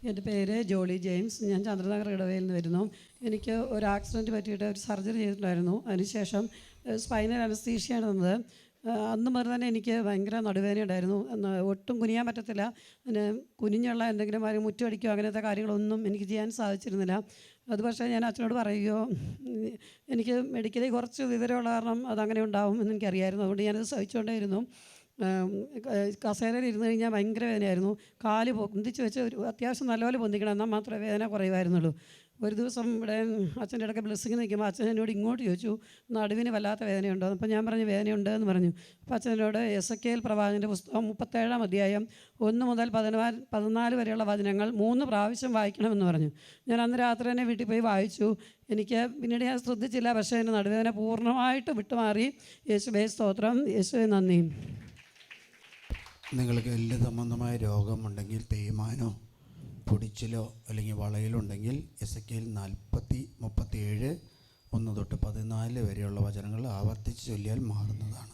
എൻ്റെ പേര് ജോളി ജെയിംസ്. ഞാൻ ചന്ദ്രനഗർ ഇടവയിൽ നിന്ന് വരുന്നു. എനിക്ക് ഒരു ആക്സിഡൻറ്റ് പറ്റിയിട്ട് ഒരു സർജറി ചെയ്തിട്ടുണ്ടായിരുന്നു. അതിനുശേഷം സ്പൈനൽ അനസ്തീഷ്യയാണ് തന്നത്. അന്ന് മുതൽ തന്നെ എനിക്ക് ഭയങ്കര നടുവേദന ഉണ്ടായിരുന്നു. ഒട്ടും കുനിയാൻ പറ്റത്തില്ല. പിന്നെ കുനിഞ്ഞുള്ള എന്തെങ്കിലും മുറ്റമടിക്കുകയോ അങ്ങനത്തെ കാര്യങ്ങളൊന്നും എനിക്ക് ചെയ്യാൻ സാധിച്ചിരുന്നില്ല. അത് പക്ഷേ ഞാൻ അച്ഛനോട് പറയുകയോ, എനിക്ക് മെഡിക്കലി കുറച്ച് വിവരമുള്ള കാരണം അതങ്ങനെ ഉണ്ടാവും എന്ന് എനിക്കറിയായിരുന്നു. അതുകൊണ്ട് ഞാനത് സഹിച്ചുകൊണ്ടേയിരുന്നു. കസേരയിൽ ഇരുന്ന് കഴിഞ്ഞാൽ ഭയങ്കര വേദനയായിരുന്നു. കാല് പൊന്തിച്ച് വെച്ച് ഒരു അത്യാവശ്യം നല്ലപോലെ പൊന്തിക്കണം, എന്നാൽ മാത്രമേ വേദന കുറയുമായിരുന്നുള്ളൂ. ഒരു ദിവസം ഇവിടെ അച്ഛൻ്റെ ഇടയ്ക്ക് ബ്ലെസ്സിങ് നിൽക്കുമ്പോൾ അച്ഛൻ എന്നോട് ഇങ്ങോട്ട് ചോദിച്ചു, നടുവിന് വല്ലാത്ത വേദനയുണ്ടോ? അപ്പോൾ ഞാൻ പറഞ്ഞു വേദനയുണ്ട് എന്ന് പറഞ്ഞു. അപ്പോൾ അച്ഛനോട് എസെക്കിയേൽ പ്രവാചകൻ്റെ പുസ്തകം 37-ാം അധ്യായം 1 മുതൽ 14 വരെയുള്ള വചനങ്ങൾ 3 പ്രാവശ്യം വായിക്കണമെന്ന് പറഞ്ഞു. ഞാൻ അന്ന് രാത്രി തന്നെ വീട്ടിൽ പോയി വായിച്ചു. എനിക്ക് പിന്നീട് ഞാൻ ശ്രദ്ധിച്ചില്ല, പക്ഷേ എൻ്റെ നടുവേദന പൂർണ്ണമായിട്ട് വിട്ടുമാറി. യേശുവേ സ്തോത്രം, യേശുവേ നന്ദി. നിങ്ങൾക്ക് എല്ല് സംബന്ധമായ രോഗമുണ്ടെങ്കിൽ, തേയ്മാനോ പൊടിച്ചിലോ അല്ലെങ്കിൽ വളയിലുണ്ടെങ്കിൽ എസെക്കിയേൽ 40:37 1 തൊട്ട് 14 വരെയുള്ള വചനങ്ങൾ ആവർത്തിച്ച് ചൊല്ലിയാൽ മാറുന്നതാണ്.